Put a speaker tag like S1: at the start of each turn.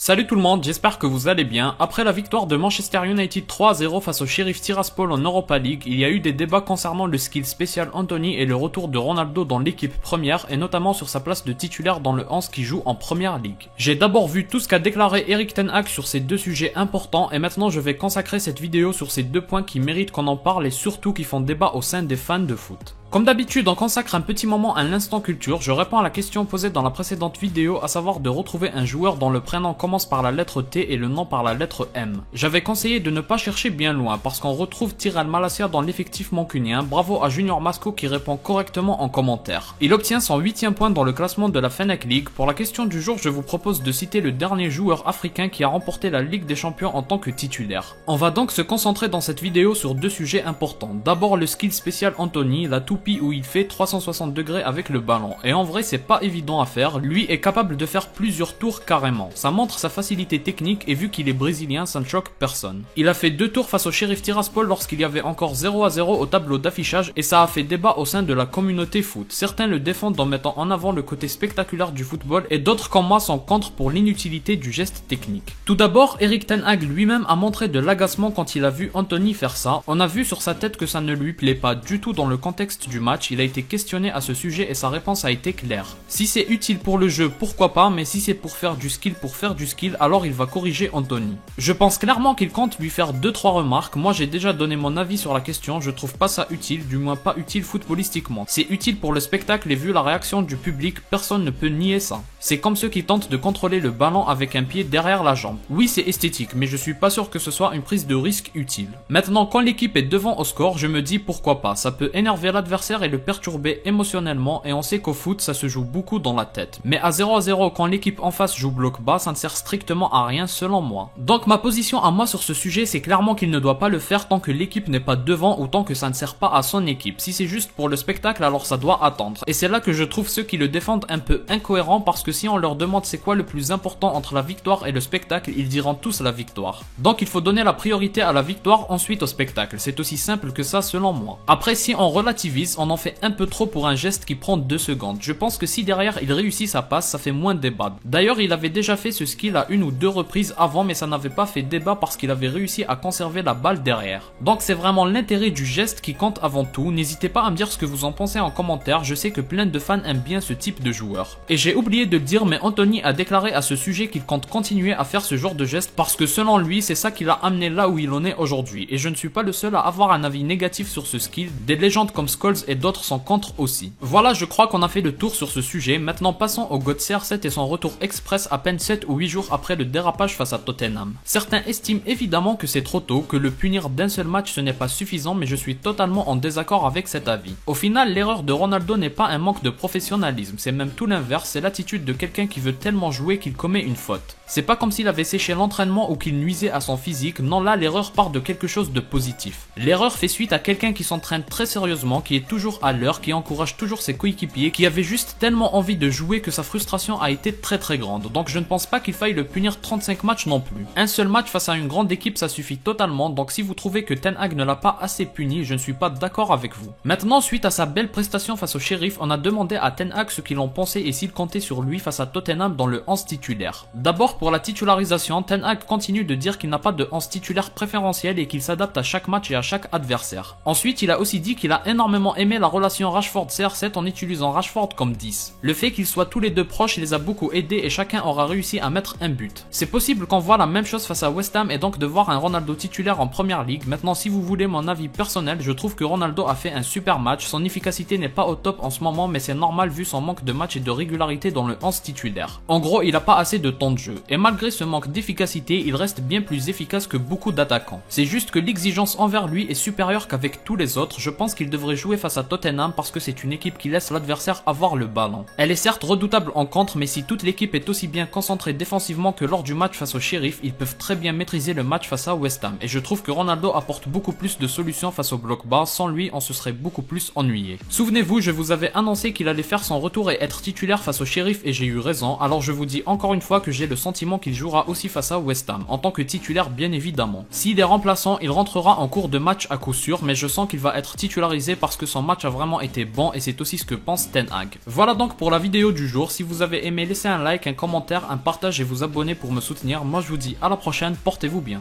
S1: Salut tout le monde, j'espère que vous allez bien. Après la victoire de Manchester United 3-0 face au Sheriff Tiraspol en Europa League, il y a eu des débats concernant le skill spécial Anthony et le retour de Ronaldo dans l'équipe première et notamment sur sa place de titulaire dans le 11 qui joue en Première Ligue. J'ai d'abord vu tout ce qu'a déclaré Erik ten Hag sur ces deux sujets importants et maintenant je vais consacrer cette vidéo sur ces deux points qui méritent qu'on en parle et surtout qui font débat au sein des fans de foot. Comme d'habitude, on consacre un petit moment à l'instant culture. Je réponds à la question posée dans la précédente vidéo, à savoir de retrouver un joueur dont le prénom commence par la lettre T et le nom par la lettre M. J'avais conseillé de ne pas chercher bien loin parce qu'on retrouve Tyrell Malacia dans l'effectif mancunien. Bravo à Junior Masco qui répond correctement en commentaire. Il obtient son 8e point dans le classement de la Fennec League. Pour la question du jour, je vous propose de citer le dernier joueur africain qui a remporté la Ligue des Champions en tant que titulaire. On va donc se concentrer dans cette vidéo sur deux sujets importants. D'abord le skill spécial Anthony, la toupie où il fait 360 degrés avec le ballon. Et en vrai c'est pas évident à faire, lui est capable de faire plusieurs tours carrément. Ça montre sa facilité technique et vu qu'il est brésilien ça ne choque personne. Il a fait 2 tours face au Sheriff Tiraspol lorsqu'il y avait encore 0-0 au tableau d'affichage et ça a fait débat au sein de la communauté foot. Certains le défendent en mettant en avant le côté spectaculaire du football et d'autres comme moi sont contre pour l'inutilité du geste technique. Tout d'abord, Erik ten Hag lui-même a montré de l'agacement quand il a vu Anthony faire ça. On a vu sur sa tête que ça ne lui plaît pas du tout dans le contexte du match. Il a été questionné à ce sujet et sa réponse a été claire. Si c'est utile pour le jeu, pourquoi pas, mais si c'est pour faire du skill, alors il va corriger Anthony. Je pense clairement qu'il compte lui faire 2-3 remarques. Moi j'ai déjà donné mon avis sur la question, je trouve pas ça utile, du moins pas utile footballistiquement. C'est utile pour le spectacle et vu la réaction du public, personne ne peut nier ça. C'est comme ceux qui tentent de contrôler le ballon avec un pied derrière la jambe. Oui c'est esthétique, mais je suis pas sûr que ce soit une prise de risque utile. Maintenant quand l'équipe est devant au score, je me dis pourquoi pas, ça peut énerver l'adversaire et le perturber émotionnellement et on sait qu'au foot ça se joue beaucoup dans la tête. Mais à 0-0 quand l'équipe en face joue bloc bas, ça ne sert strictement à rien selon moi. Donc ma position à moi sur ce sujet c'est clairement qu'il ne doit pas le faire tant que l'équipe n'est pas devant ou tant que ça ne sert pas à son équipe. Si c'est juste pour le spectacle alors ça doit attendre. Et c'est là que je trouve ceux qui le défendent un peu incohérents parce que si on leur demande c'est quoi le plus important entre la victoire et le spectacle, ils diront tous la victoire. Donc il faut donner la priorité à la victoire ensuite au spectacle. C'est aussi simple que ça selon moi. Après si on relativise, on en fait un peu trop pour un geste qui prend 2 secondes. Je pense que si derrière il réussit sa passe, ça fait moins de débat. D'ailleurs il avait déjà fait ce skill à 1 ou 2 reprises avant mais ça n'avait pas fait débat parce qu'il avait réussi à conserver la balle derrière. Donc c'est vraiment l'intérêt du geste qui compte avant tout. N'hésitez pas à me dire ce que vous en pensez en commentaire, je sais que plein de fans aiment bien ce type de joueur. Et j'ai oublié de le dire mais Anthony a déclaré à ce sujet qu'il compte continuer à faire ce genre de geste parce que selon lui c'est ça qui l'a amené là où il en est aujourd'hui. Et je ne suis pas le seul à avoir un avis négatif sur ce skill, des légendes comme Scholes et d'autres sont contre aussi. Voilà, je crois qu'on a fait le tour sur ce sujet. Maintenant passons au God CR7 et son retour express à peine 7 ou 8 jours après le dérapage face à Tottenham. Certains estiment évidemment que c'est trop tôt, que le punir d'un seul match ce n'est pas suffisant mais je suis totalement en désaccord avec cet avis. Au final, l'erreur de Ronaldo n'est pas un manque de professionnalisme, c'est même tout l'inverse, c'est l'attitude de quelqu'un qui veut tellement jouer qu'il commet une faute. C'est pas comme s'il avait séché l'entraînement ou qu'il nuisait à son physique, non là l'erreur part de quelque chose de positif. L'erreur fait suite à quelqu'un qui s'entraîne très sérieusement, qui est toujours à l'heure, qui encourage toujours ses coéquipiers, qui avait juste tellement envie de jouer que sa frustration a été très grande. Donc je ne pense pas qu'il faille le punir 35 matchs non plus. Un seul match face à une grande équipe ça suffit totalement, donc si vous trouvez que ten Hag ne l'a pas assez puni, je ne suis pas d'accord avec vous. Maintenant suite à sa belle prestation face au Sheriff, on a demandé à ten Hag ce qu'il en pensait et s'il comptait sur lui face à Tottenham dans le 11 titulaire. D'abord pour la titularisation, ten Hag continue de dire qu'il n'a pas de 11 titulaire préférentiel et qu'il s'adapte à chaque match et à chaque adversaire. Ensuite il a aussi dit qu'il a énormément aimé la relation Rashford-CR7 en utilisant Rashford comme 10. Le fait qu'ils soient tous les deux proches les a beaucoup aidés et chacun aura réussi à mettre un but. C'est possible qu'on voit la même chose face à West Ham et donc de voir un Ronaldo titulaire en Première Ligue. Maintenant si vous voulez mon avis personnel, je trouve que Ronaldo a fait un super match, son efficacité n'est pas au top en ce moment mais c'est normal vu son manque de match et de régularité dans le 11 titulaire. En gros il a pas assez de temps de jeu et malgré ce manque d'efficacité il reste bien plus efficace que beaucoup d'attaquants. C'est juste que l'exigence envers lui est supérieure qu'avec tous les autres. Je pense qu'il devrait jouer face à Tottenham parce que c'est une équipe qui laisse l'adversaire avoir le ballon. Elle est certes redoutable en contre mais si toute l'équipe est aussi bien concentrée défensivement que lors du match face au Sheriff, ils peuvent très bien maîtriser le match face à West Ham et je trouve que Ronaldo apporte beaucoup plus de solutions face au bloc bas, sans lui on se serait beaucoup plus ennuyé. Souvenez-vous, je vous avais annoncé qu'il allait faire son retour et être titulaire face au Sheriff et j'ai eu raison, alors je vous dis encore une fois que j'ai le sentiment qu'il jouera aussi face à West Ham, en tant que titulaire bien évidemment. S'il est remplaçant, il rentrera en cours de match à coup sûr, mais je sens qu'il va être titularisé parce que son match a vraiment été bon et c'est aussi ce que pense Ten Hag. Voilà donc pour la vidéo du jour. Si vous avez aimé, laissez un like, un commentaire, un partage et vous abonner pour me soutenir. Moi je vous dis à la prochaine, portez-vous bien.